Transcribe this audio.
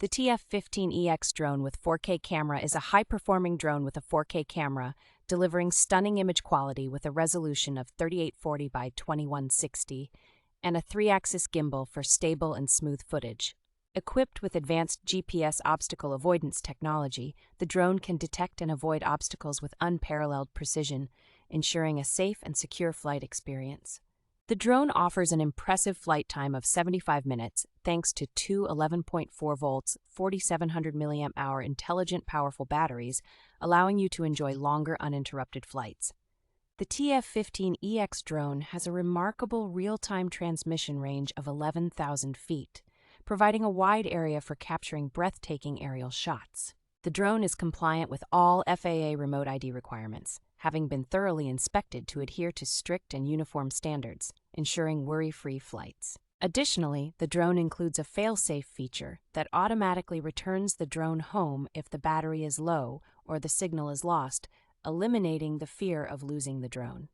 The TF15-EX drone with 4K camera is a high-performing drone with a 4K camera, delivering stunning image quality with a resolution of 3840 by 2160 and a 3-axis gimbal for stable and smooth footage. Equipped with advanced GPS obstacle avoidance technology, the drone can detect and avoid obstacles with unparalleled precision, ensuring a safe and secure flight experience. The drone offers an impressive flight time of 75 minutes thanks to two 11.4 volts, 4700 mAh intelligent powerful batteries, allowing you to enjoy longer uninterrupted flights. The TF15-EX drone has a remarkable real-time transmission range of 11,000 feet, providing a wide area for capturing breathtaking aerial shots. The drone is compliant with all FAA remote ID requirements, having been thoroughly inspected to adhere to strict and uniform standards, ensuring worry-free flights. Additionally, the drone includes a fail-safe feature that automatically returns the drone home if the battery is low or the signal is lost, eliminating the fear of losing the drone.